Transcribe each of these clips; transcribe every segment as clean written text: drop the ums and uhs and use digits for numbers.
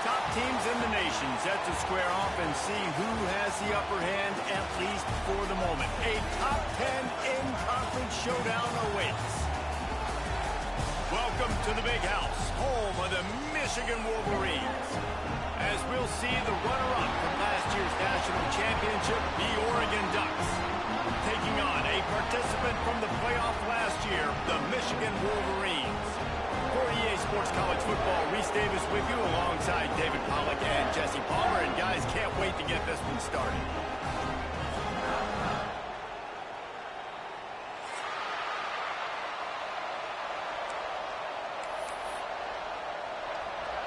Top teams in the nation set to square off and see who has the upper hand, at least for the moment. A top 10 in-conference showdown awaits. Welcome to the Big House, home of the Michigan Wolverines. As we'll see the runner-up from last year's national championship, the Oregon Ducks, taking on a participant from the playoff last year, the Michigan Wolverines. For EA Sports College Football, Reese Davis with you alongside David Pollack and Jesse Palmer. And guys, can't wait to get this one started.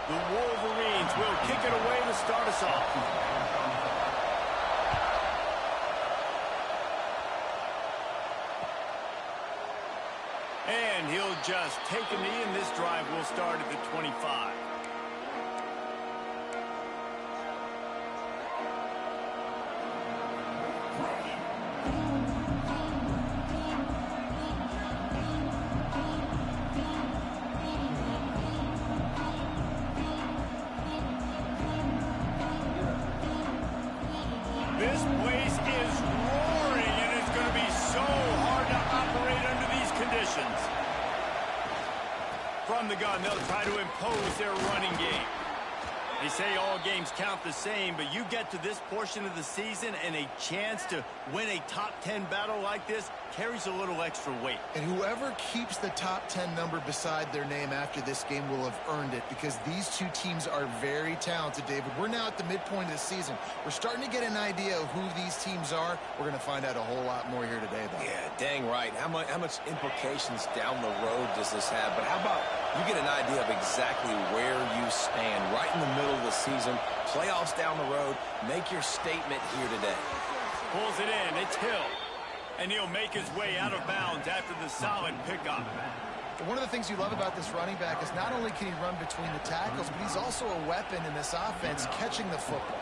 The Wolverines will kick it away to start us off. And he'll just take a knee, and this drive will start at the 25. This place is roaring, and it's going to be so hard to operate under these conditions. From the gun, they'll try to impose their running game. They say all games count the same, but you get to this portion of the season and a chance to win a top 10 battle like this carries a little extra weight. And whoever keeps the top 10 number beside their name after this game will have earned it, because these two teams are very talented, David. We're now at the midpoint of the season. We're starting to get an idea of who these teams are. We're going to find out a whole lot more here today, though. Yeah, dang right. How much implications down the road does this have? But how about you get an idea of exactly where you stand right in the middle of the season, playoffs down the road, make your statement here today. Pulls it in, it's Hill. And he'll make his way out of bounds after the solid pickup. But one of the things you love about this running back is not only can he run between the tackles, but he's also a weapon in this offense, catching the football.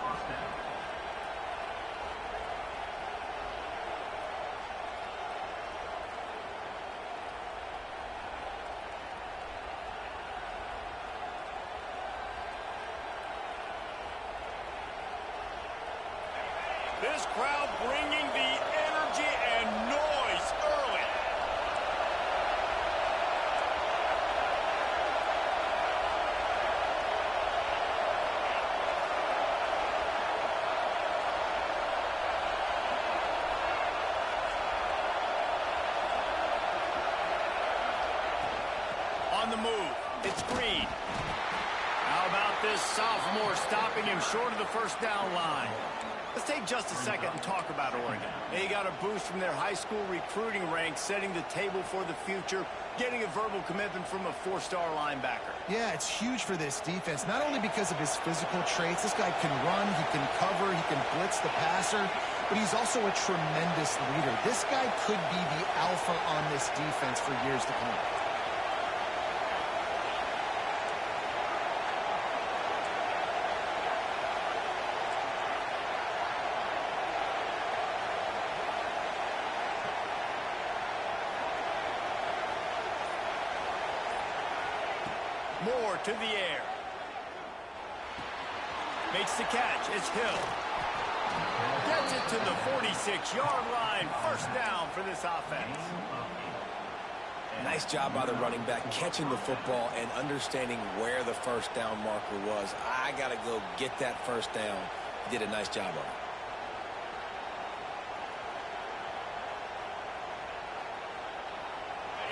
This crowd bringing the energy and noise early. On the move, it's Green. How about this sophomore stopping him short of the first down line? Let's take just a second and talk about Oregon. They got a boost from their high school recruiting ranks, setting the table for the future, getting a verbal commitment from a four-star linebacker. Yeah, it's huge for this defense, not only because of his physical traits. This guy can run, he can cover, he can blitz the passer, but he's also a tremendous leader. This guy could be the alpha on this defense for years to come. Moore to the air. Makes the catch. It's Hill. Gets it to the 46-yard line. First down for this offense. Nice job by the running back, catching the football and understanding where the first down marker was. I got to go get that first down. He did a nice job of it.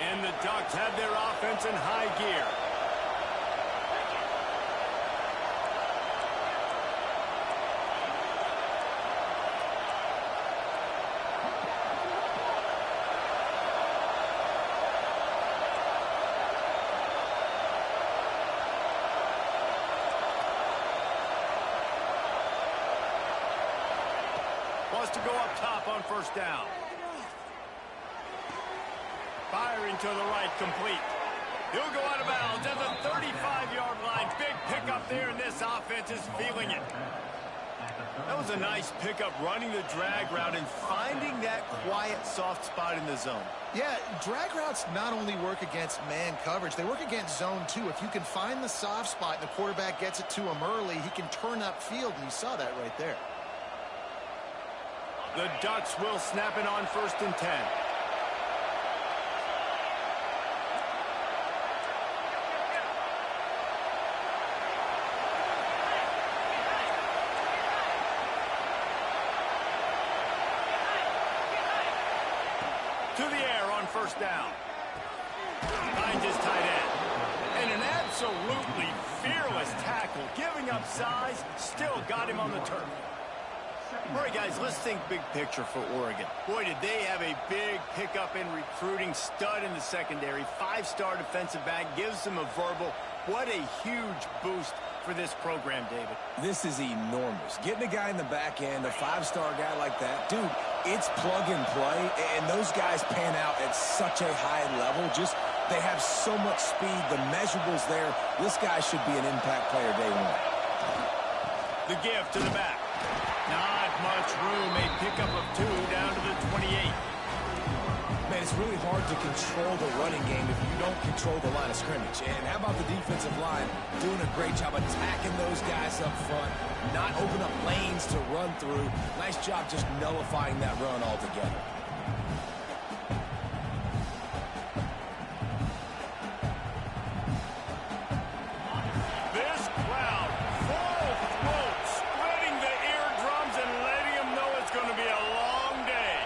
And the Ducks have their offense in high gear. Wants to go up top on first down. Firing to the right, complete. He'll go out of bounds at the 35-yard line. Big pickup there, and this offense is feeling it. That was a nice pickup, running the drag route and finding that quiet, soft spot in the zone. Yeah, drag routes not only work against man coverage, they work against zone too. If you can find the soft spot and the quarterback gets it to him early, he can turn upfield, and you saw that right there. The Ducks will snap it on 1st and 10. To the air on 1st down. Finds his tight end. And an absolutely fearless tackle. Giving up size, still got him on the turf. All right, guys, let's think big picture for Oregon. Boy, did they have a big pickup in recruiting. Stud in the secondary. 5-star defensive back. Gives them a verbal. What a huge boost for this program, David. This is enormous. Getting a guy in the back end, a 5-star guy like that, dude, it's plug and play, and those guys pan out at such a high level. Just, they have so much speed. The measurables there. This guy should be an impact player day one. The give to the back. Not much room. A pickup of 2 down to the 28. Man, it's really hard to control the running game if you don't control the line of scrimmage. And how about the defensive line doing a great job attacking those guys up front, not open up lanes to run through. Nice job just nullifying that run altogether. This crowd, full throat, spreading the eardrums and letting them know it's going to be a long day.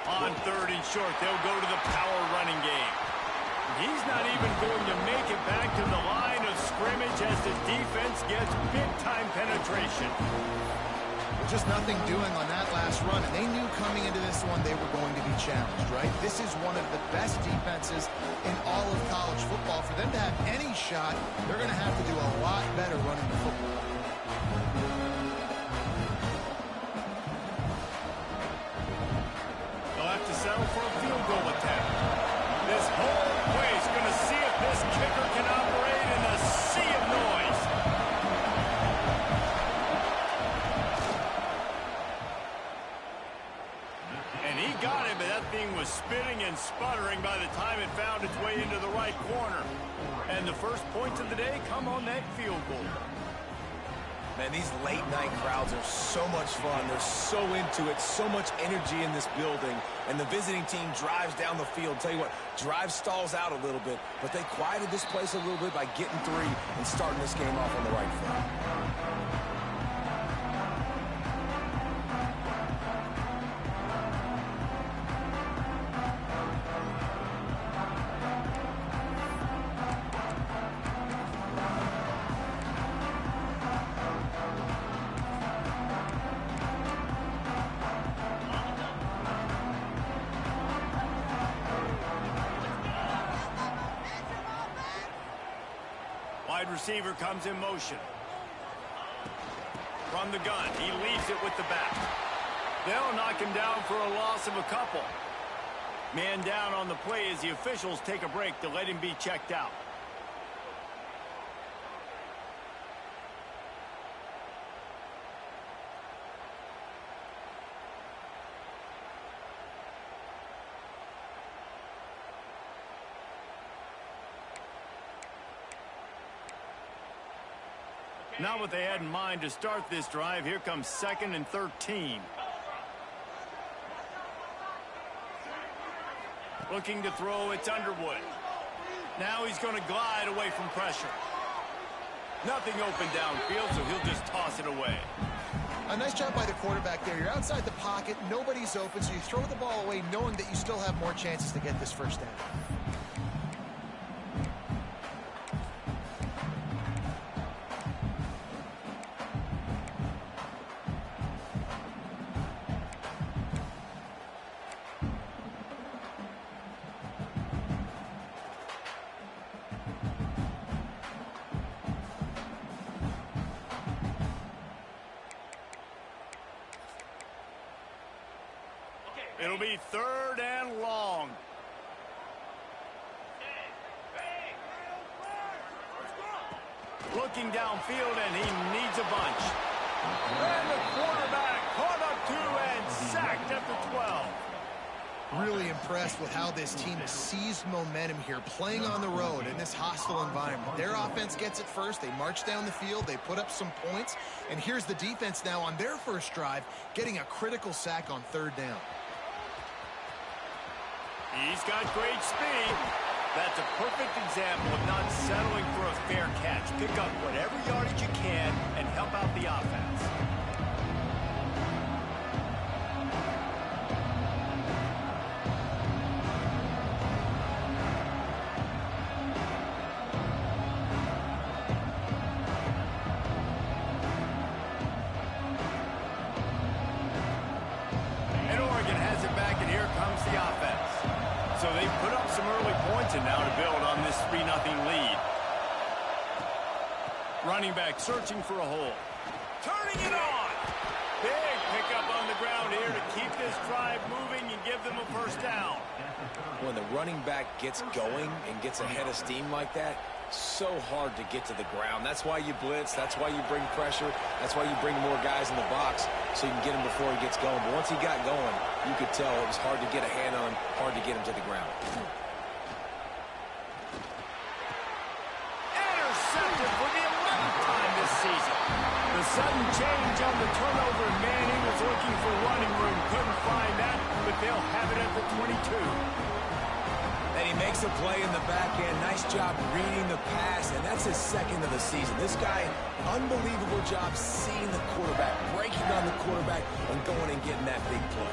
On 3rd and short, they'll go to the power running game. He's not even going to make it back to the line of scrimmage as the defense gets big-time penetration. Just nothing doing on that last run, and they knew coming into this one they were going to be challenged, right? This is one of the best defenses in all of college football. For them to have any shot, they're going to have to do a lot better running the football. They'll have to settle for a field goal attempt. This whole place going to see if this kicker can operate in a sea of noise. And he got it, but that thing was spinning and sputtering by the time it found its way into the right corner. And the first points of the day come on that field goal. Man, these late-night crowds are so much fun. They're so into it, so much energy in this building. And the visiting team drives down the field. Tell you what, drive stalls out a little bit, but they quieted this place a little bit by getting 3 and starting this game off on the right foot. Wide receiver comes in motion. From the gun, he leaves it with the back. They'll knock him down for a loss of a couple. Man down on the play as the officials take a break to let him be checked out. Not what they had in mind to start this drive. Here comes 2nd and 13. Looking to throw, it's Underwood. Now he's going to glide away from pressure. Nothing open downfield, so he'll just toss it away. A nice job by the quarterback there. You're outside the pocket, nobody's open, so you throw the ball away knowing that you still have more chances to get this first down. It'll be 3rd and long. Looking downfield, and he needs a bunch. And the quarterback caught up to and sacked at the 12. Really impressed with how this team seized momentum here, playing on the road in this hostile environment. Their offense gets it first. They march down the field. They put up some points. And here's the defense now on their first drive, getting a critical sack on third down. He's got great speed. That's a perfect example of not settling for a fair catch. Pick up whatever yardage you can and help out the offense. And Oregon has it back, and here comes the offense. So they put up some early points and now to build on this 3-0 lead. Running back searching for a hole. Turning it on. Big pickup on the ground here to keep this drive moving and give them a first down. When the running back gets going and gets ahead of steam like that, so hard to get to the ground. That's why you blitz. That's why you bring pressure. That's why you bring more guys in the box so you can get him before he gets going. But once he got going, you could tell it was hard to get a hand on him, hard to get him to the ground. Intercepted for the 11th time this season. The sudden change on the turnover, Manning was looking for running room. Couldn't find that, but they'll have it at the 22. And he makes a play in the back end. Nice job reading the pass, and that's his second of the season. This guy, unbelievable job seeing the quarterback, breaking on the quarterback, and going and getting that big play.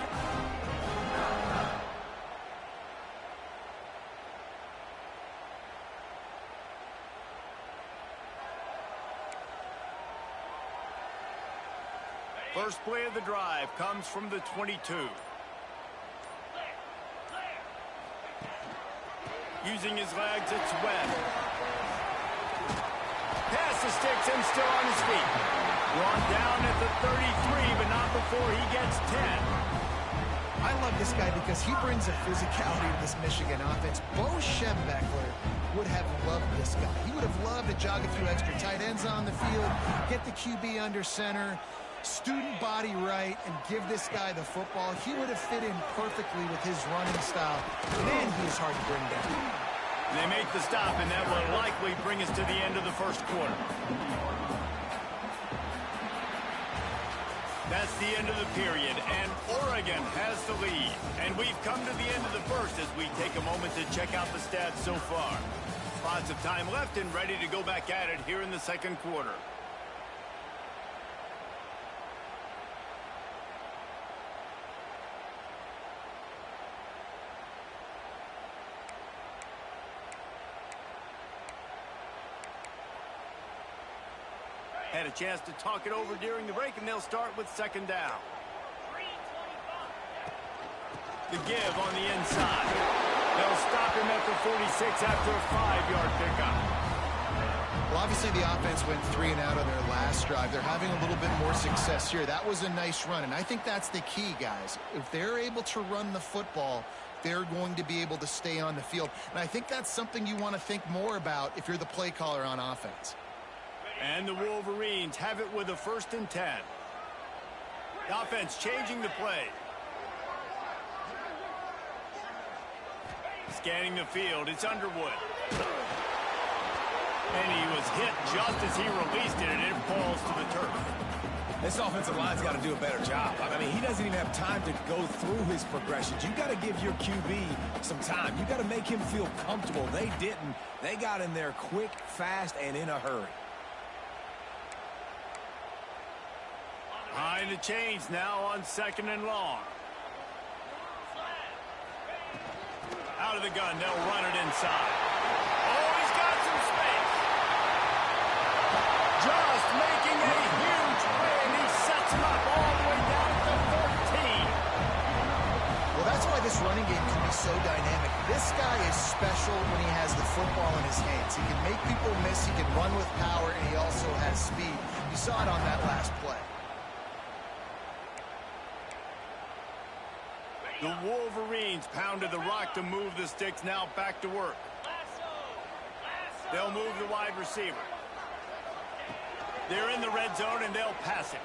First play of the drive comes from the 22. Using his legs, it's Webb. Pass the sticks and still on his feet. Brought down at the 33, but not before he gets 10. I love this guy because he brings a physicality to this Michigan offense. Bo Schembechler would have loved this guy. He would have loved to jog a few extra tight ends on the field, get the QB under center, student body right, and give this guy the football. He would have fit in perfectly with his running style. Man, he is hard to bring down. They make the stop, and that will likely bring us to the end of the first quarter. That's the end of the period, and Oregon has the lead. And we've come to the end of the first as we take a moment to check out the stats so far. Lots of time left and ready to go back at it here in the second quarter. Had a chance to talk it over during the break, and they'll start with second down. The give on the inside. They'll stop him at the 46 after a 5-yard pickup. Well, obviously the offense went 3 and out on their last drive. They're having a little bit more success here. That was a nice run, and I think that's the key, guys. If they're able to run the football, they're going to be able to stay on the field. And I think that's something you want to think more about if you're the play caller on offense. And the Wolverines have it with a 1st and 10. The offense changing the play. Scanning the field, it's Underwood. And he was hit just as he released it, and it falls to the turf. This offensive line's got to do a better job. I mean, he doesn't even have time to go through his progressions. You got to give your QB some time. You got to make him feel comfortable. They didn't. They got in there quick, fast, and in a hurry. Behind the chains now on 2nd and long. Out of the gun, they'll run it inside. Oh, he's got some space. Just making a huge play, and he sets him up all the way down to 13. Well, that's why this running game can be so dynamic. This guy is special when he has the football in his hands. He can make people miss, he can run with power, and he also has speed. You saw it on that last play. The Wolverines pounded the rock to move the sticks, now back to work. They'll move the wide receiver. They're in the red zone, and they'll pass it.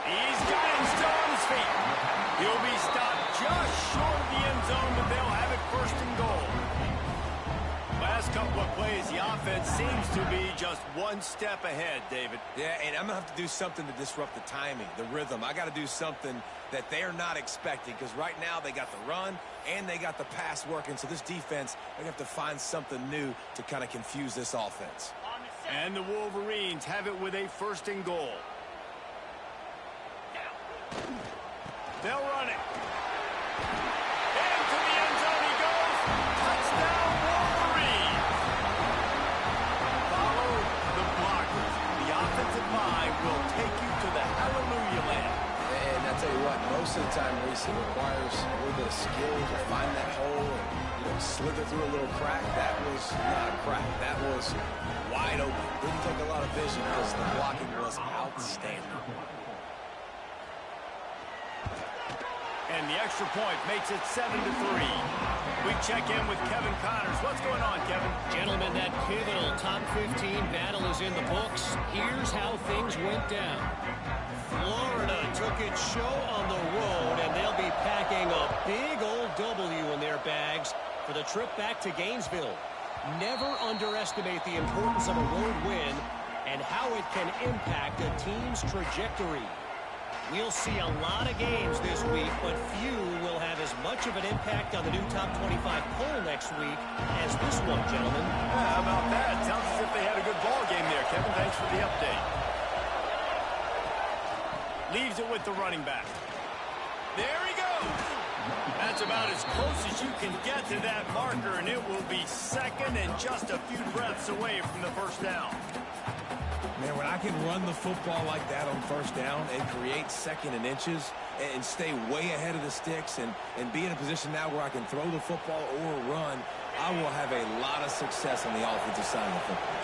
He's got him still on his feet. He'll be stopped just short of the end zone, but they'll have it first and goal. Last couple of plays, the offense seems to be just one step ahead, David. Yeah, and I'm going to have to do something to disrupt the timing, the rhythm. I got to do something that they're not expecting, because right now they got the run and they got the pass working. So this defense, they have to find something new to kind of confuse this offense. And the Wolverines have it with a first and goal. They'll run it. Into the end zone he goes. Touchdown, Wolverines. Follow the blockers. The offensive line will take you to the hallelujah land. And I tell you what, most of the time, Reese, it requires a little bit of skill to find that hole and slither through a little crack. That was not a crack. That was wide open. Didn't take a lot of vision because the blocking was outstanding. And the extra point makes it 7-3. We check in with Kevin Connors. What's going on, Kevin? Gentlemen, that pivotal top 15 battle is in the books. Here's how things went down. Florida took its show on the road, and they'll be packing a big old W in their bags for the trip back to Gainesville. Never underestimate the importance of a road win and how it can impact a team's trajectory. We'll see a lot of games this week, but few will have as much of an impact on the new top 25 poll next week as this one, gentlemen. Yeah, how about that? Sounds as if they had a good ball game there, Kevin. Thanks for the update. Leaves it with the running back. There he goes. That's about as close as you can get to that marker, and it will be second and just a few breaths away from the first down. Man, when I can run the football like that on first down and create second and inches and stay way ahead of the sticks and be in a position now where I can throw the football or run, I will have a lot of success on the offensive side of the football.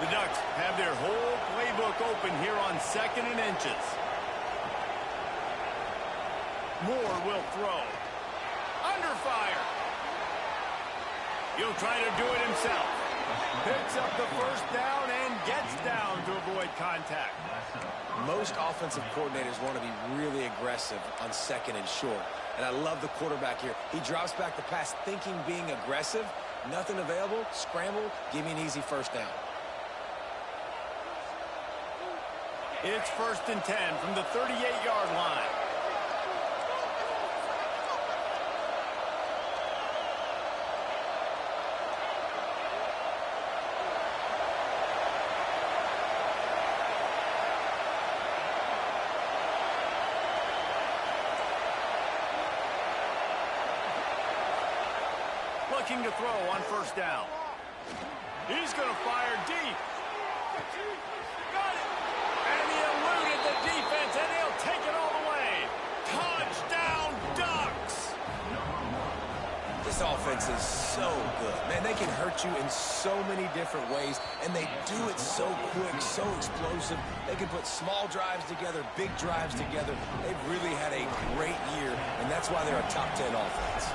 The Ducks have their whole playbook open here on second and inches. Moore will throw. Under fire. He'll try to do it himself. Picks up the first down and gets down to avoid contact. Most offensive coordinators want to be really aggressive on second and short. And I love the quarterback here. He drops back the pass thinking being aggressive. Nothing available. Scramble. Give me an easy first down. It's 1st and 10 from the 38-yard line. Looking to throw on first down. He's going to fire deep. Got it. And he eluded the defense, and he'll take it all the way. Touchdown, Ducks. This offense is so good. Man, they can hurt you in so many different ways, and they do it so quick, so explosive. They can put small drives together, big drives together. They've really had a great year, and that's why they're a top 10 offense.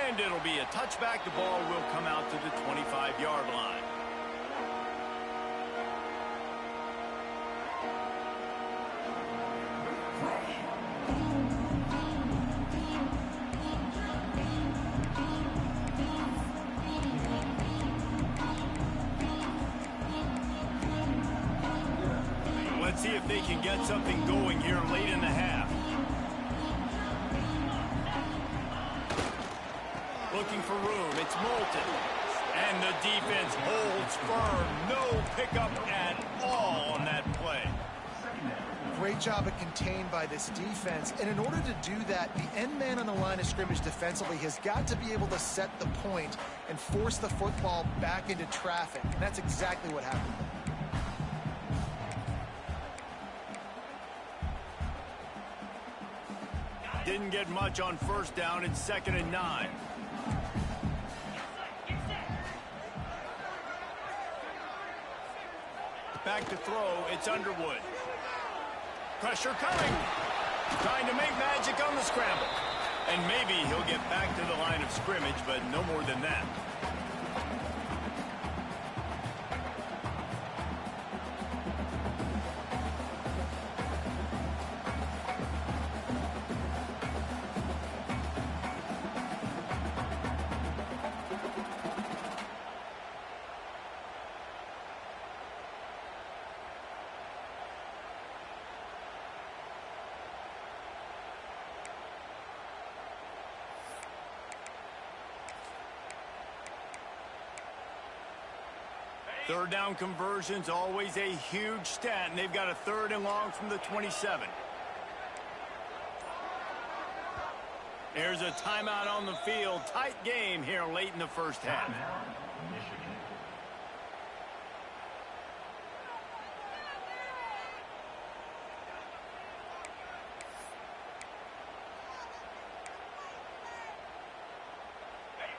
And it'll be a touchback. The ball will come out to the 25-yard line. Let's see if they can get something going here late in the half. Looking for room. It's Moulton. And the defense holds firm. No pickup at all on that play. Great job at contained by this defense. And in order to do that, the end man on the line of scrimmage defensively has got to be able to set the point and force the football back into traffic. And that's exactly what happened. Didn't get much on first down. It's 2nd and 9. Back to throw. It's Underwood. Pressure coming. Trying to make magic on the scramble. And maybe he'll get back to the line of scrimmage, but no more than that. Third down conversion's always a huge stat, and they've got a 3rd and long from the 27. There's a timeout on the field. Tight game here late in the first half.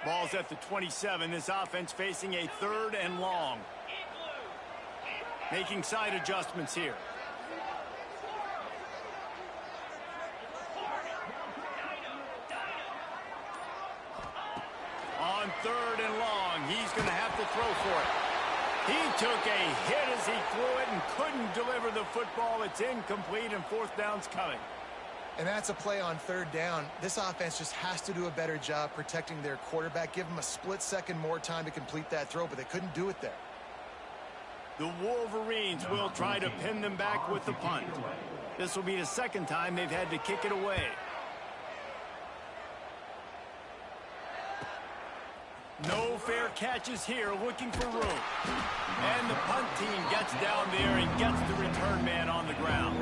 Ball's at the 27. This offense facing a 3rd and long. Making side adjustments here. On 3rd and long, he's going to have to throw for it. He took a hit as he threw it and couldn't deliver the football. It's incomplete, and 4th down's coming. And that's a play on 3rd down. This offense just has to do a better job protecting their quarterback. Give them a split second more time to complete that throw, but they couldn't do it there. The Wolverines will try to pin them back with the punt. This will be the 2nd time they've had to kick it away. No fair catches here, looking for room. And the punt team gets down there and gets the return man on the ground.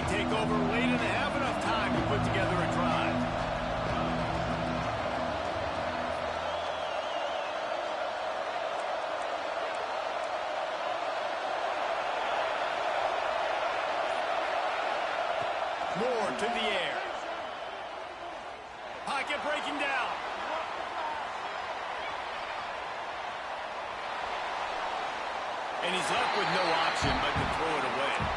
Take over late and have enough time to put together a drive. Moore to the air. Pocket breaking down. And he's left with no option but to throw it away.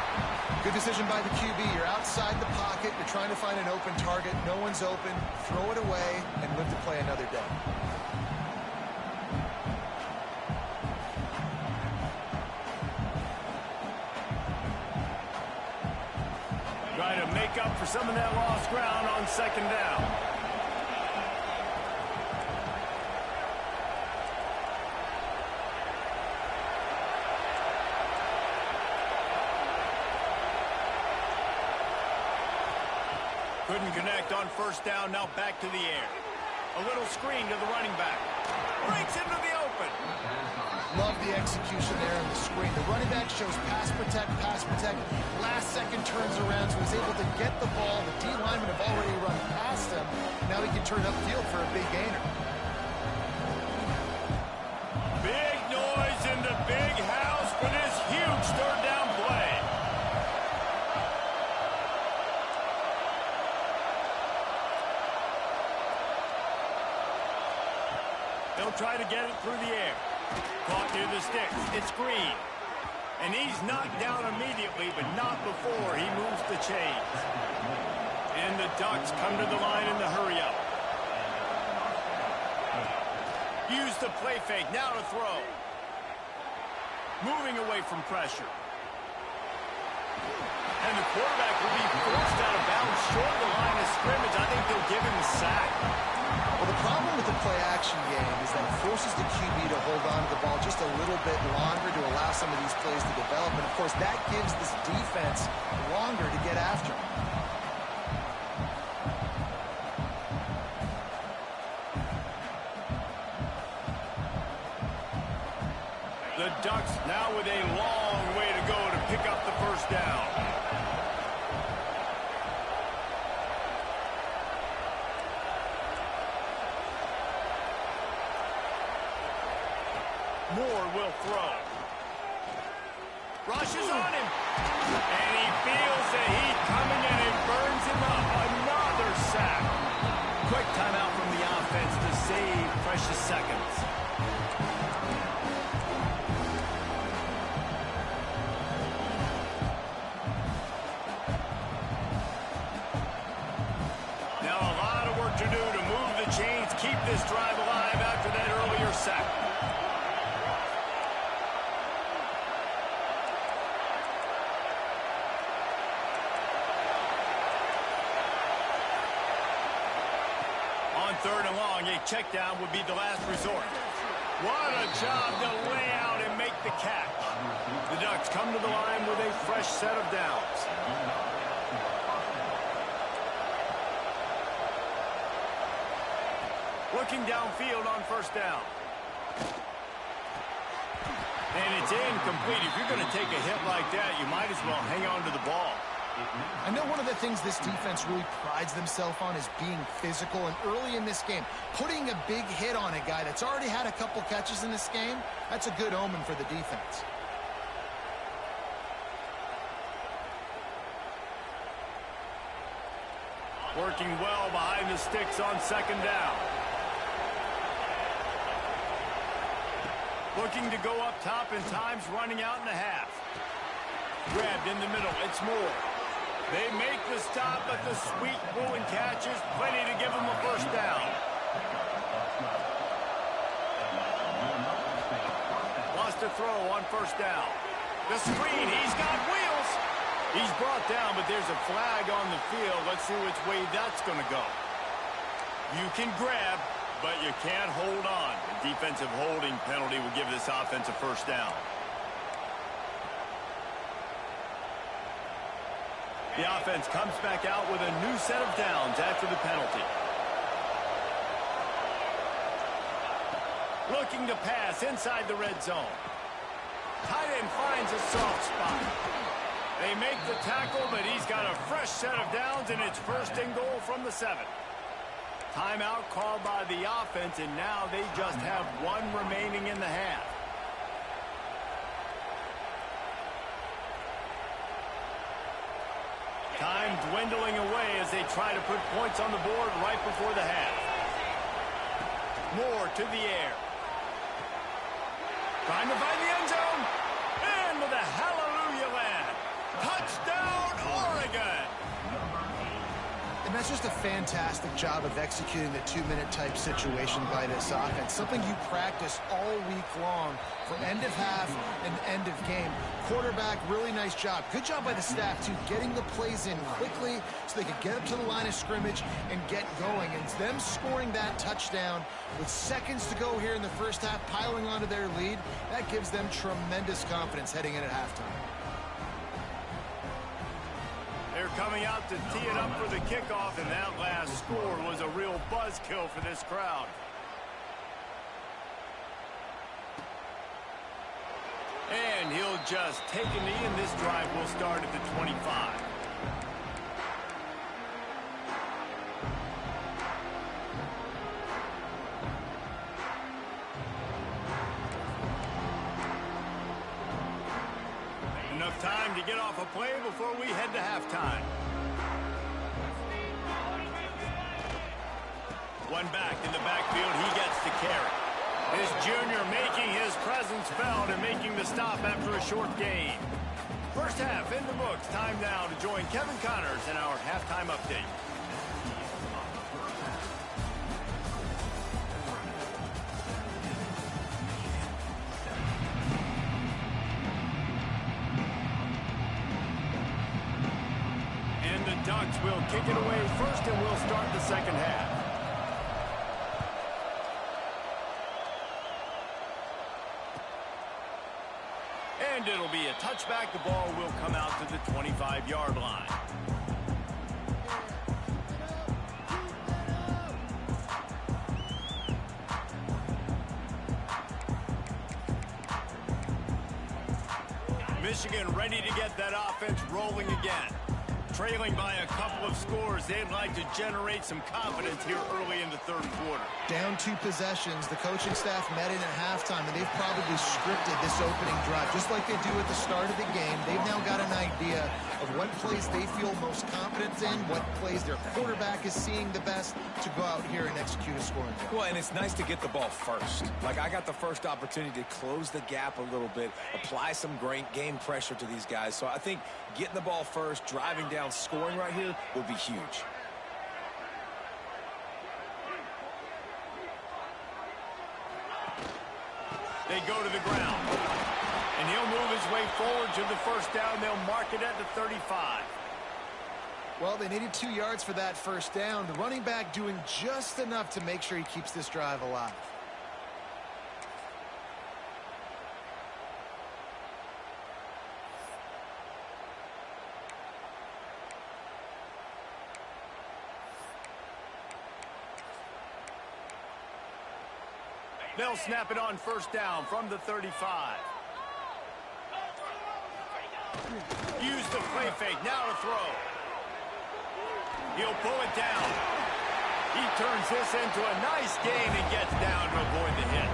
Good decision by the QB. You're outside the pocket. You're trying to find an open target. No one's open. Throw it away and live to play another day. Trying to make up for some of that lost ground on 2nd down. Couldn't connect on 1st down, now back to the air. A little screen to the running back. Breaks into the open. Love the execution there on the screen. The running back shows pass protect, pass protect. Last second turns around, so he's able to get the ball. The D linemen have already run past him. Now he can turn upfield for a big gainer. Big noise in the big house for this huge 3rd down play. They'll try to get it through the air. Caught near the sticks. It's Green. And he's knocked down immediately, but not before he moves the chains. And the Ducks come to the line in the hurry-up. Use the play fake. Now to throw. Moving away from pressure. And the quarterback will be forced out of bounds short of the line of scrimmage. I think they'll give him a sack. Well, the problem with the play-action game is that it forces the QB to hold on to the ball just a little bit longer to allow some of these plays to develop. And, of course, that gives this defense longer to get after. The Ducks now with a long way to go to pick up the 1st down. Moore will throw. Rushes on him. And he feels the heat coming and it burns him up. Another sack. Quick timeout from the offense to save precious seconds. Now a lot of work to do to move the chains, keep this drive alive after that earlier sack. On 3rd and long, a check down would be the last resort. What a job to lay out and make the catch. The Ducks come to the line with a fresh set of downs. Looking downfield on 1st down. And it's incomplete. If you're going to take a hit like that, you might as well hang on to the ball. I know one of the things this defense really prides themselves on is being physical, and early in this game, putting a big hit on a guy that's already had a couple catches in this game, that's a good omen for the defense. Working well behind the sticks on 2nd down. Looking to go up top, and time's running out in the half. Grabbed in the middle. It's Moore. They make the stop, but the sweet pulling catch is plenty to give them a 1st down. Lost a throw on 1st down. The screen. He's got wheels. He's brought down, but there's a flag on the field. Let's see which way that's going to go. You can grab, but you can't hold on. A defensive holding penalty will give this offense a 1st down. The offense comes back out with a new set of downs after the penalty. Looking to pass inside the red zone. Tight end finds a soft spot. They make the tackle, but he's got a fresh set of downs, and it's 1st and goal from the 7. Timeout called by the offense, and now they just have 1 remaining in the half. Time dwindling away as they try to put points on the board right before the half. Moore to the air. Trying to find the end zone. Into the hallelujah land. Touchdown, Oregon! And that's just a fantastic job of executing the 2-minute type situation by this offense. Something you practice all week long from end of half and end of game. Quarterback, really nice job. Good job by the staff, too, getting the plays in quickly so they could get up to the line of scrimmage and get going. And them scoring that touchdown with seconds to go here in the 1st half, piling onto their lead, that gives them tremendous confidence heading in at halftime. They're coming out to tee it up for the kickoff, and that last score was a real buzzkill for this crowd. And he'll just take a knee, and this drive will start at the 25. Enough time to get off a play before we head to halftime. One back in the backfield. He gets the carry. This junior making his presence felt and making the stop after a short gain. 1st half in the books. Time now to join Kevin Connors in our halftime update. And the Ducks will kick it away first, and we'll start the 2nd half. And it'll be a touchback. The ball will come out to the 25-yard line. Michigan ready to get that offense rolling again. Trailing by a couple of scores, they'd like to generate some confidence here early in the third quarter. Down 2 possessions, the coaching staff met in at halftime, and they've probably scripted this opening drive. Just like they do at the start of the game, they've now got an idea of what plays they feel most confident in, what plays their quarterback is seeing the best to go out here and execute a scoring drive. Well, and it's nice to get the ball first. Like, I got the first opportunity to close the gap a little bit, apply some great game pressure to these guys. So I think getting the ball first, driving down, scoring right here would be huge. They go to the ground. And he'll move his way forward to the first down. They'll mark it at the 35. Well, they needed 2 yards for that first down. The running back doing just enough to make sure he keeps this drive alive. They'll snap it on first down from the 35. Use the play fake. Now to throw. He'll pull it down. He turns this into a nice gain and gets down to avoid the hit.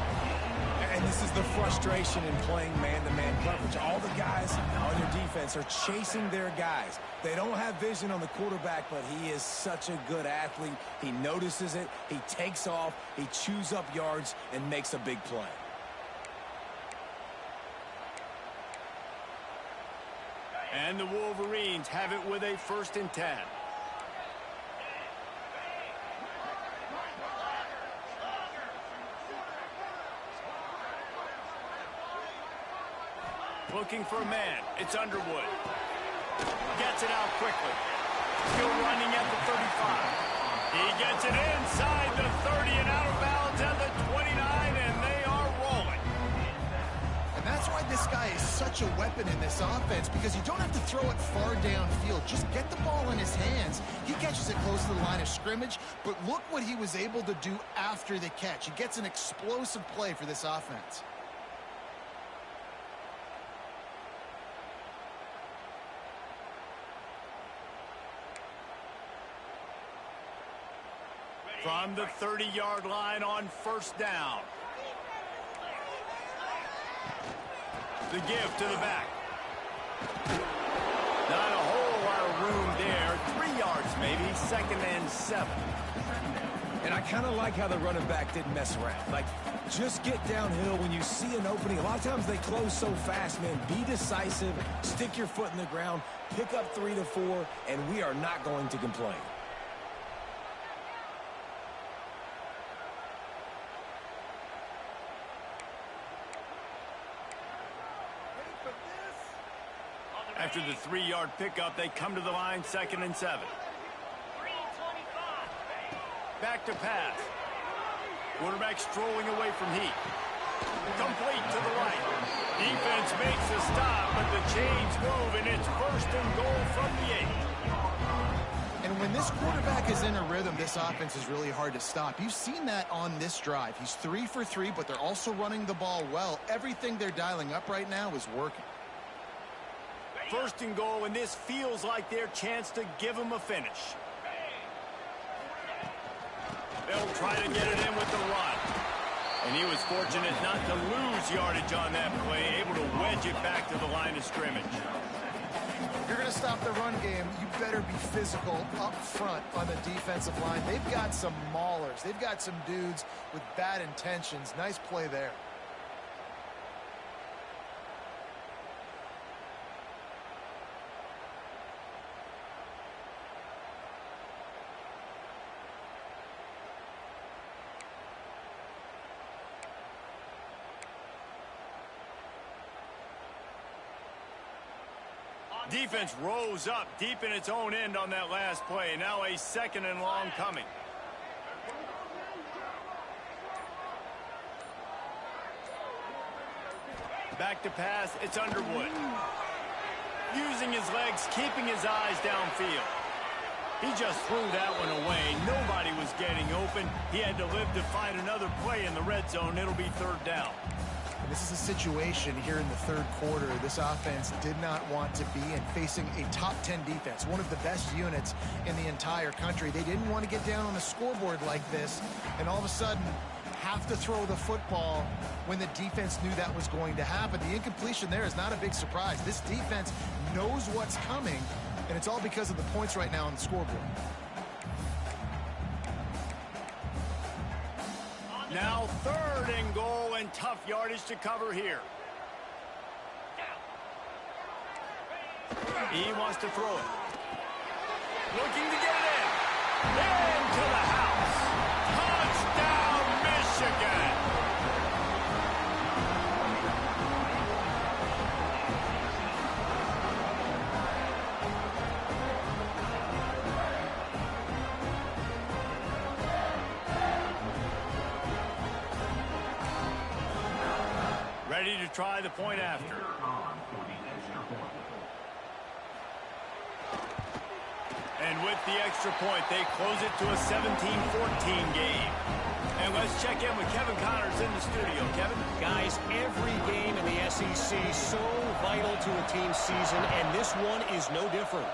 And this is the frustration in playing man-to-man coverage. All the guys on your defense are chasing their guys. They don't have vision on the quarterback, but he is such a good athlete. He notices it, he takes off, he chews up yards, and makes a big play. And the Wolverines have it with a 1st and 10. Looking for a man. It's Underwood. Gets it out quickly. Still running at the 35. He gets it inside the 30 and out of bounds at the 29, and they are rolling. And that's why this guy is such a weapon in this offense, because you don't have to throw it far downfield. Just get the ball in his hands. He catches it close to the line of scrimmage, but look what he was able to do after the catch. He gets an explosive play for this offense. From the 30-yard line on first down. The give to the back. Not a whole lot of room there. 3 yards maybe, 2nd and 7. And I kind of like how the running back didn't mess around. Like, just get downhill when you see an opening. A lot of times they close so fast, man. Be decisive, stick your foot in the ground, pick up 3 to 4, and we are not going to complain. After the 3-yard pickup, they come to the line, 2nd and 7. Back to pass. Quarterback strolling away from Heat. Complete to the right. Defense makes a stop, but the chains move, and it's 1st and goal from the 8. And when this quarterback is in a rhythm, this offense is really hard to stop. You've seen that on this drive. He's 3 for 3, but they're also running the ball well. Everything they're dialing up right now is working. 1st and goal, and this feels like their chance to give them a finish. They'll try to get it in with the run. And he was fortunate not to lose yardage on that play, able to wedge it back to the line of scrimmage. If you're going to stop the run game, you better be physical up front on the defensive line. They've got some maulers. They've got some dudes with bad intentions. Nice play there. Defense rose up deep in its own end on that last play. Now a 2nd and long coming. Back to pass. It's Underwood. Using his legs, keeping his eyes downfield. He just threw that one away. Nobody was getting open. He had to live to find another play in the red zone. It'll be 3rd down. This is a situation here in the third quarter this offense did not want to be in, facing a top 10 defense, one of the best units in the entire country. They didn't want to get down on a scoreboard like this, and all of a sudden have to throw the football when the defense knew that was going to happen. The incompletion there is not a big surprise. This defense knows what's coming, and it's all because of the points right now on the scoreboard. Now 3rd and goal, and tough yardage to cover here. He wants to throw it. Looking to get it in. Into the house. Touchdown, Michigan. Ready to try the point after. And with the extra point, they close it to a 17-14 game. And let's check in with Kevin Connors in the studio. Kevin? Guys, every game in the SEC so vital to a team's season, and this one is no different.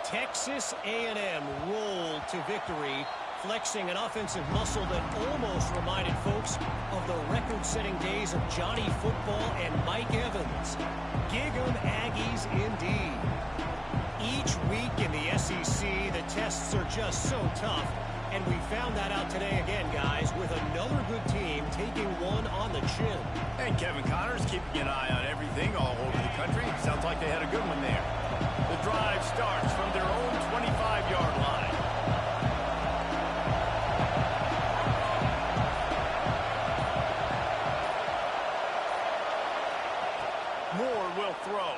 Texas A&M rolled to victory, flexing an offensive muscle that almost reminded folks of the record-setting days of Johnny Football and Mike Evans. Gig 'em Aggies indeed. Each week in the SEC, the tests are just so tough, and we found that out today again, guys, with another good team taking one on the chin. And Kevin Connors keeping an eye on everything all over the country. Sounds like they had a good one there. The drive starts from their own 25-yard line. Moore will throw.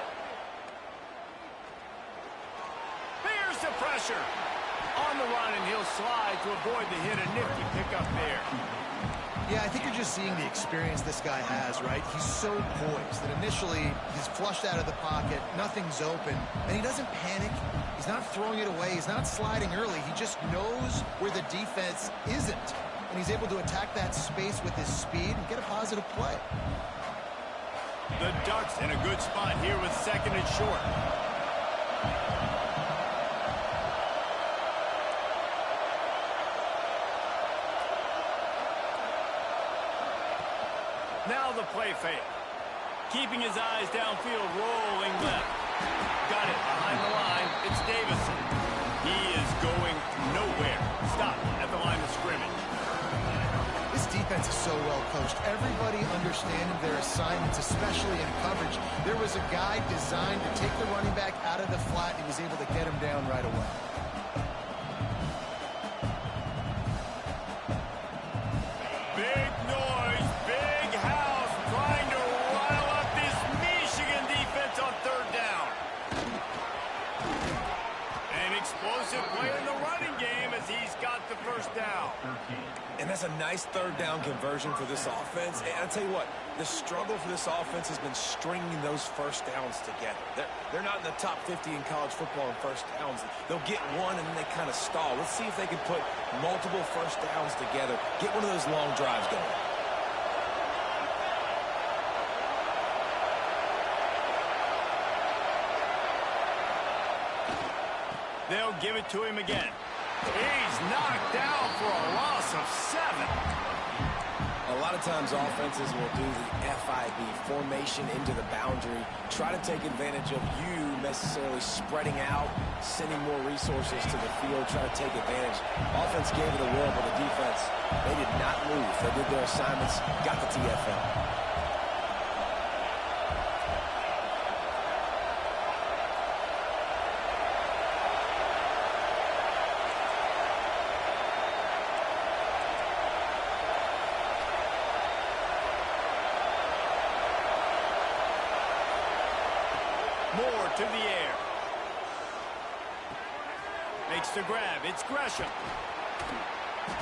There's the pressure. On the run, and he'll slide to avoid the hit. A nifty pickup there. Yeah, I think you're just seeing the experience this guy has, right? He's so poised that initially he's flushed out of the pocket, nothing's open, and he doesn't panic. He's not throwing it away. He's not sliding early. He just knows where the defense isn't, and he's able to attack that space with his speed and get a positive play. The Ducks in a good spot here with 2nd and short. Now the play fake. Keeping his eyes downfield, rolling left. Got it behind the line. It's Davison. He is going nowhere. Stop at the line of scrimmage. This defense is so well coached. Everybody understanding their assignments, especially in coverage. There was a guy designed to take the running back out of the flat, and he was able to get him down right away. Big noise, big house, trying to rile up this Michigan defense on 3rd down. An explosive play in the running game as he's got the 1st down. And that's a nice 3rd down conversion for this offense. And I'll tell you what, the struggle for this offense has been stringing those 1st downs together. They're not in the top 50 in college football in 1st downs. They'll get one and then they kind of stall. Let's see if they can put multiple 1st downs together. Get one of those long drives going. They'll give it to him again. He's knocked down for a loss of 7. A lot of times offenses will do the FIB, formation into the boundary, try to take advantage of you necessarily spreading out, sending more resources to the field, try to take advantage. Offense gave it a whirl, but the defense, they did not move. They did their assignments, got the TFL. Moore to the air. Makes the grab. It's Gresham.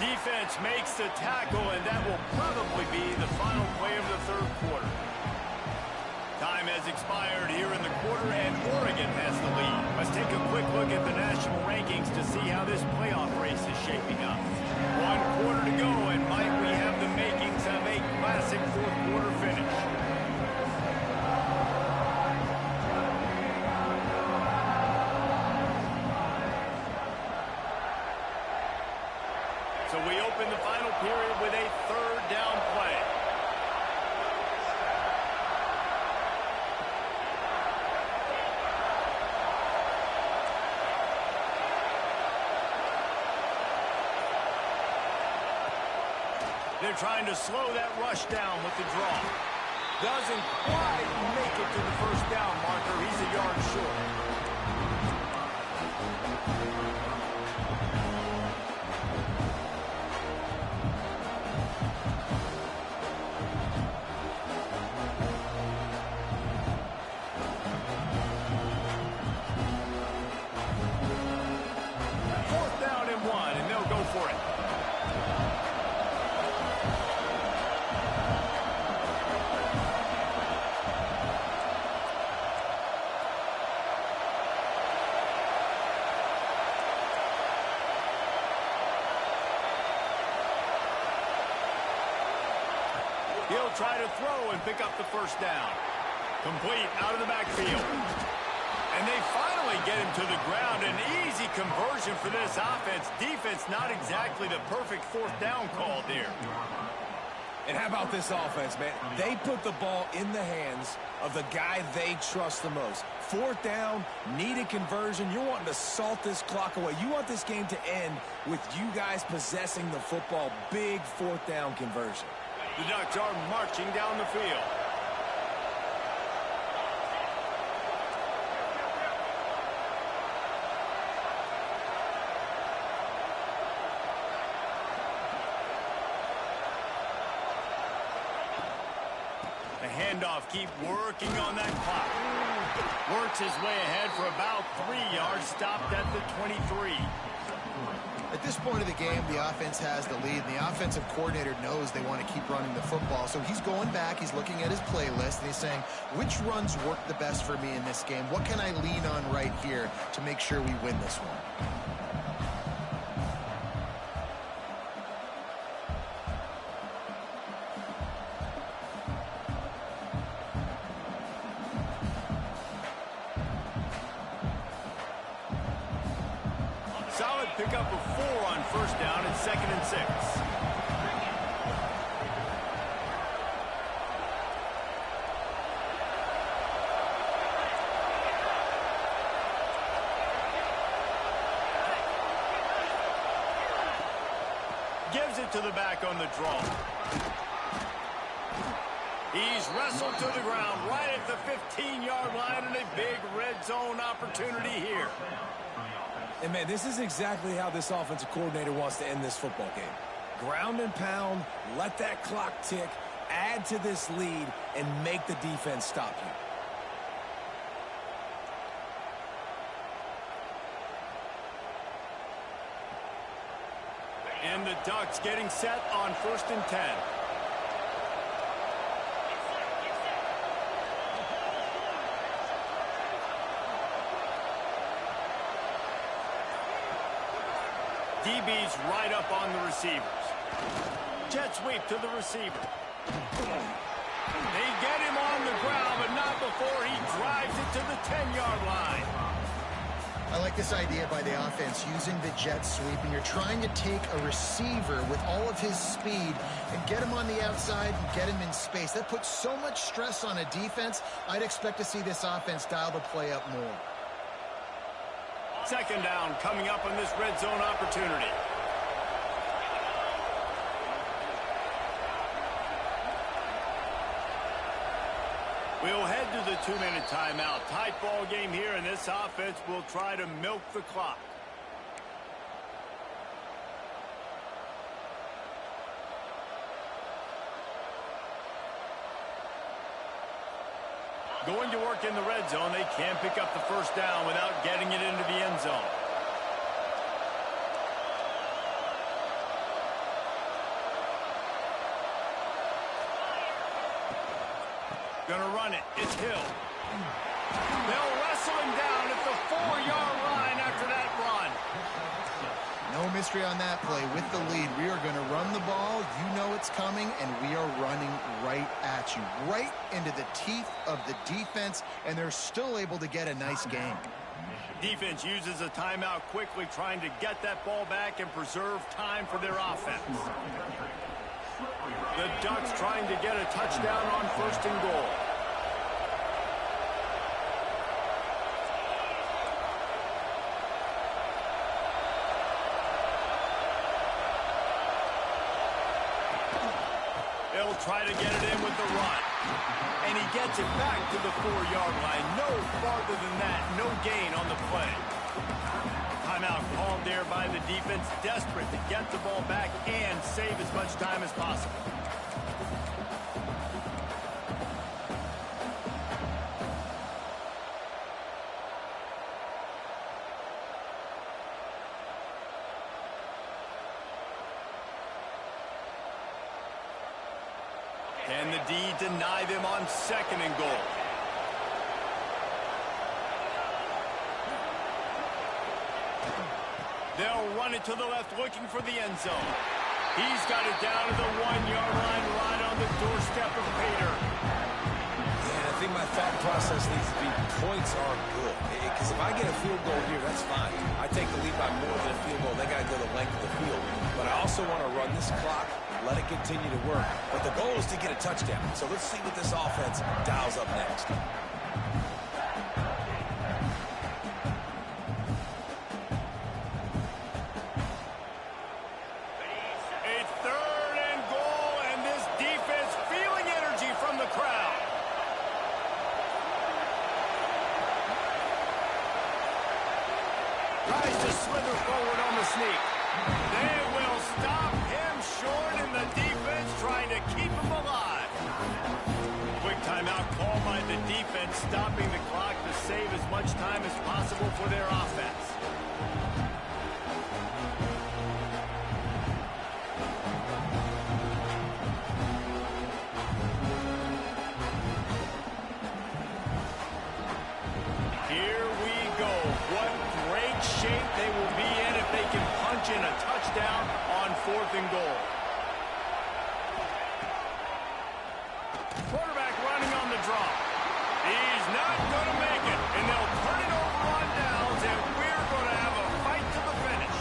Defense makes the tackle, and that will probably be the final play of the 3rd quarter. Time has expired here in the quarter, and Oregon has the lead. Let's take a quick look at the national rankings to see how this playoff race is shaping up. 1 quarter to go, and might we have the makings of a classic 4th quarter finish. open the final period with a third down play. They're trying to slow that rush down with the draw. Doesn't quite make it to the first down marker. He's a yard short. Fourth down and 1, and they'll go for it. He'll try to throw and pick up the first down. Complete out of the backfield. And they finally get him to the ground. An easy conversion for this offense. Defense not exactly the perfect fourth down call there. And how about this offense, man? They put the ball in the hands of the guy they trust the most. Fourth down, needed conversion. You're wanting to salt this clock away. You want this game to end with you guys possessing the football. Big fourth down conversion. The Ducks are marching down the field. The handoff, keep working on that clock. Works his way ahead for about 3 yards, stopped at the 23. At this point of the game, the offense has the lead, and the offensive coordinator knows they want to keep running the football. So he's going back, he's looking at his playlist, and he's saying, which runs work the best for me in this game? What can I lean on right here to make sure we win this one? Solid pickup of 4 on first down and 2nd and 6. Gives it to the back on the draw. He's wrestled to the ground right at the 15-yard line, and a big red zone opportunity here. And, man, this is exactly how this offensive coordinator wants to end this football game. Ground and pound, let that clock tick, add to this lead, and make the defense stop you. And the Ducks getting set on 1st and 10. DB's right up on the receivers. Jet sweep to the receiver. They get him on the ground, but not before he drives it to the 10-yard line. I like this idea by the offense, using the jet sweep, and you're trying to take a receiver with all of his speed and get him on the outside and get him in space. That puts so much stress on a defense. I'd expect to see this offense dial the play up more. 2nd down coming up on this red zone opportunity. We'll head to the 2-minute timeout. Tight ball game here, and this offense will try to milk the clock. Going to work in the red zone. They can't pick up the first down without getting it into the end zone. Gonna run it. It's Hill. They'll wrestle him down at the 4-yard line after that run. No mystery on that play. With the lead, we are going to run the ball. You know it's coming, and we are running right at you, right into the teeth of the defense, and they're still able to get a nice game. Defense uses a timeout quickly, trying to get that ball back and preserve time for their offense. The Ducks trying to get a touchdown on 1st and goal. They'll try to get it in with the run. And he gets it back to the 4-yard line. No farther than that. No gain on the play. Timeout called there by the defense. Desperate to get the ball back and save as much time as possible. And the D deny them on 2nd and goal. They'll run it to the left, looking for the end zone. He's got it down to the 1-yard line, right on the doorstep of Pater. Yeah, I think my thought process needs to be points are good. Because if I get a field goal here, that's fine. I take the lead by more than a field goal. They got to go the length of the field. But I also want to run this clock, let it continue to work. But the goal is to get a touchdown. So let's see what this offense dials up next. Tries to slither forward on the sneak. They will stop him short, and the defense trying to keep him alive. Quick timeout called by the defense, stopping the clock to save as much time as possible for their offense. Shape they will be in if they can punch in a touchdown on 4th and goal. Quarterback running on the draw. He's not going to make it, and they'll turn it over on downs, and we're going to have a fight to the finish.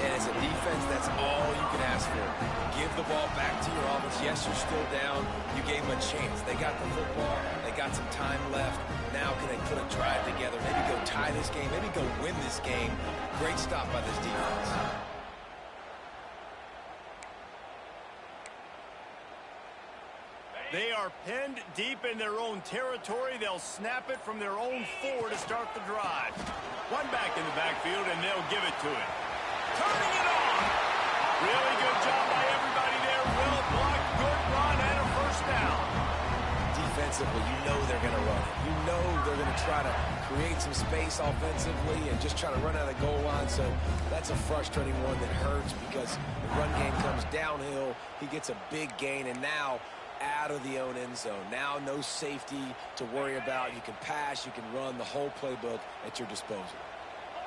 And as a defense, that's all you can ask for. Give the ball back to your offense. Yes, you're still down. You gave them a chance. They got the football. They got some time left. Now can they put a drive together? Maybe go tie this game. Maybe go win this game. Great stop by this defense. They are pinned deep in their own territory. They'll snap it from their own 4 to start the drive. One back in the backfield, and they'll give it to him. Turning it on. Really good job by everybody there. Well blocked, good run, and a 1st down. Defensively, you know they're going to run it. You know they're going to try to create some space offensively and just try to run out of the goal line. So that's a frustrating one that hurts because the run game comes downhill. He gets a big gain, and now out of the own end zone. Now no safety to worry about. You can pass, you can run, the whole playbook at your disposal.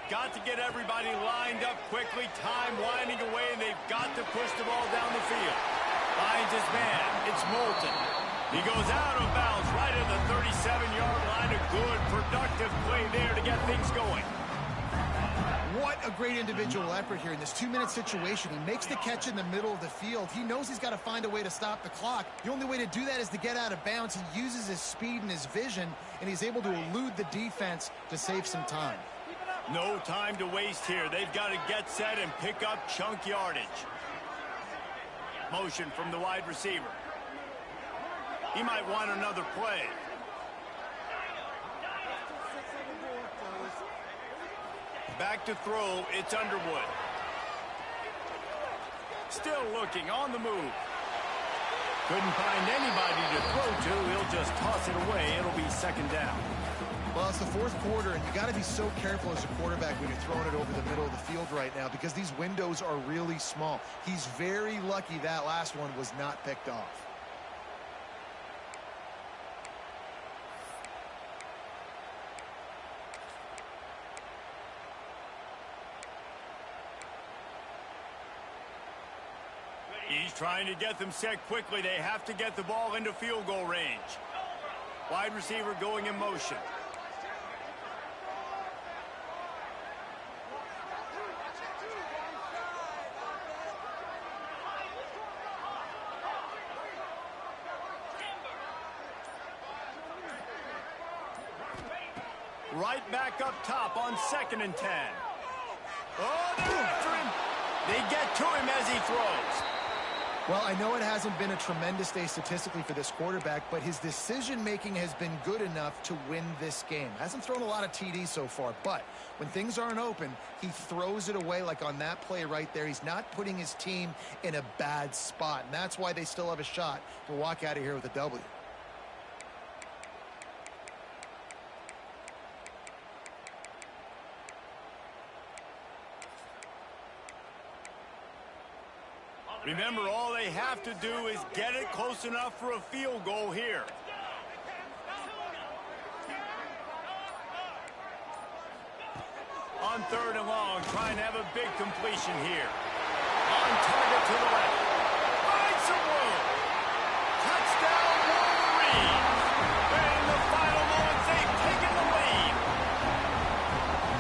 Got to get everybody lined up quickly. Time winding away, and they've got to push the ball down the field. Finds his man. It's Moulton. He goes out of bounds right at the 37-yard line. A good, productive play there to get things going. What a great individual effort here in this 2-minute situation. He makes the catch in the middle of the field. He knows he's got to find a way to stop the clock. The only way to do that is to get out of bounds. He uses his speed and his vision, and he's able to elude the defense to save some time. No time to waste here. They've got to get set and pick up chunk yardage. Motion from the wide receiver. He might want another play. Back to throw, it's Underwood. Still looking, on the move. Couldn't find anybody to throw to. He'll just toss it away. It'll be 2nd down. Well, it's the 4th quarter, and you got to be so careful as a quarterback when you're throwing it over the middle of the field right now because these windows are really small. He's very lucky that last one was not picked off. He's trying to get them set quickly. They have to get the ball into field goal range. Wide receiver going in motion. Right back up top on 2nd and 10. Oh, they're after him. They get to him as he throws. Well, I know it hasn't been a tremendous day statistically for this quarterback, but his decision-making has been good enough to win this game. Hasn't thrown a lot of TDs so far, but when things aren't open, he throws it away like on that play right there. He's not putting his team in a bad spot, and that's why they still have a shot to walk out of here with a W. Remember, all they have to do is get it close enough for a field goal here. On 3rd and long, trying to have a big completion here. On target to the left. Finds some room. Touchdown, Wolverines. And in the final moments, they've taken the lead.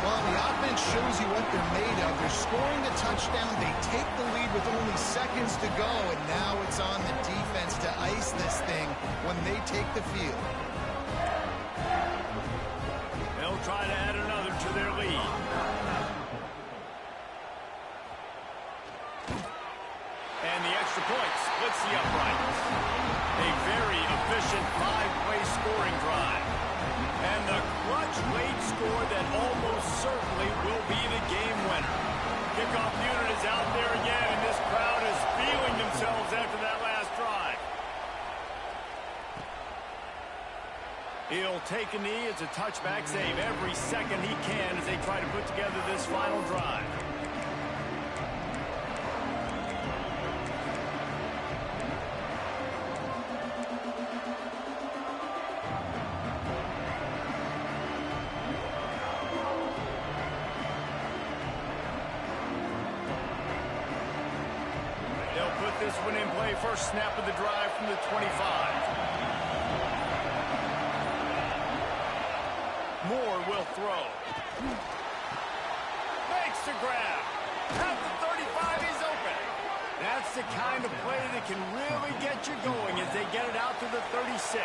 Well, the offense shows you what they're made of. They're scoring a touchdown. They take the lead with only seconds to go, and now it's on the defense to ice this thing when they take the field. They'll try to add another to their lead. And the extra point splits the uprights. A very efficient 5-play scoring drive. And the clutch late score that almost certainly will be the game winner. Kickoff unit is out there again, and this crowd is feeling themselves after that last drive. He'll take a knee. It's a touchback save every second he can as they try to put together this final drive. This one in play, first snap of the drive from the 25. Moore will throw. Makes the grab. At the 35, he's open. That's the kind of play that can really get you going as they get it out to the 36.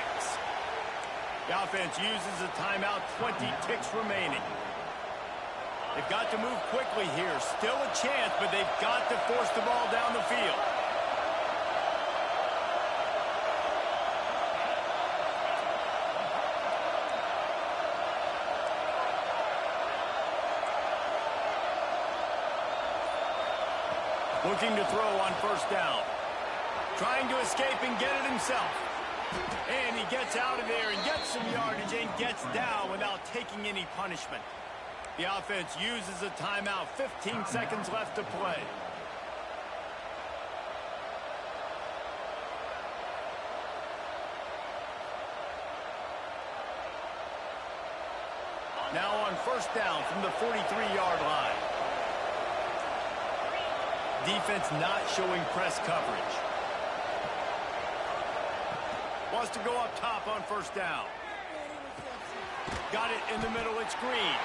The offense uses a timeout, 20 ticks remaining. They've got to move quickly here. Still a chance, but they've got to force the ball down the field. Looking to throw on 1st down. Trying to escape and get it himself. And he gets out of there and gets some yardage and gets down without taking any punishment. The offense uses a timeout. 15 seconds left to play. Now on 1st down from the 43-yard line. Defense not showing press coverage. Wants to go up top on 1st down. Got it in the middle. It's Green.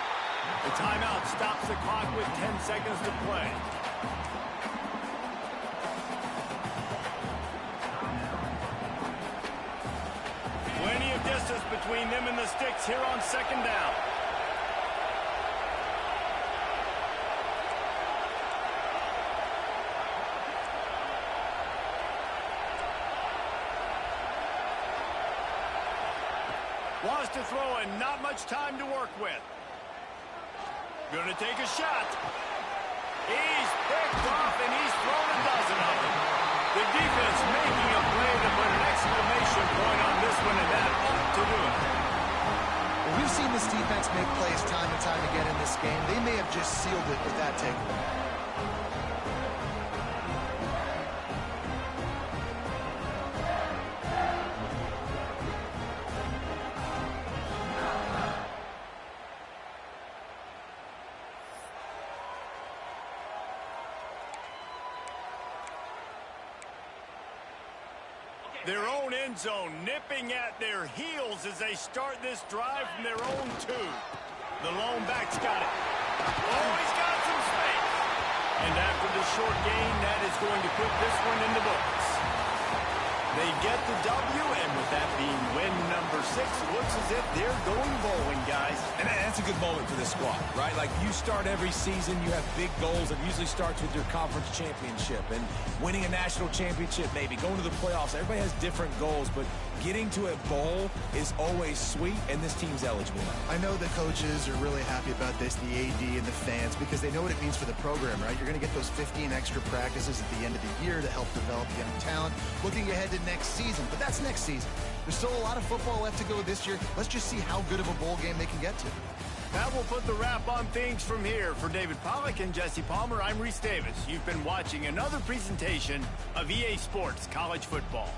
The timeout stops the clock with 10 seconds to play. Plenty of distance between them and the sticks here on 2nd down. Wants to throw and not much time to work with. Gonna take a shot. He's picked off and he's thrown a dozen of them. The defense making a play to put an exclamation point on this one, and that ought to do it. Well, we've seen this defense make plays time and time again in this game. They may have just sealed it with that takeaway. Their own end zone nipping at their heels as they start this drive from their own 2. The lone back's got it. Oh, he's got some space. And after the short gain, that is going to put this one in the books. They get the W, and with that being win number 6 6 looks as if they're going bowling, guys. And that's a good moment for this squad, right? Like, you start every season, you have big goals. It usually starts with your conference championship and winning a national championship, maybe going to the playoffs. Everybody has different goals, but getting to a bowl is always sweet, and this team's eligible now. I know the coaches are really happy about this, the AD and the fans, because they know what it means for the program, right? You're going to get those 15 extra practices at the end of the year to help develop young talent, looking ahead to next season. But that's next season. There's still a lot of football left to go this year. Let's just see how good of a bowl game they can get to. That will put the wrap on things from here. For David Pollack and Jesse Palmer, I'm Reese Davis. You've been watching another presentation of EA Sports College Football.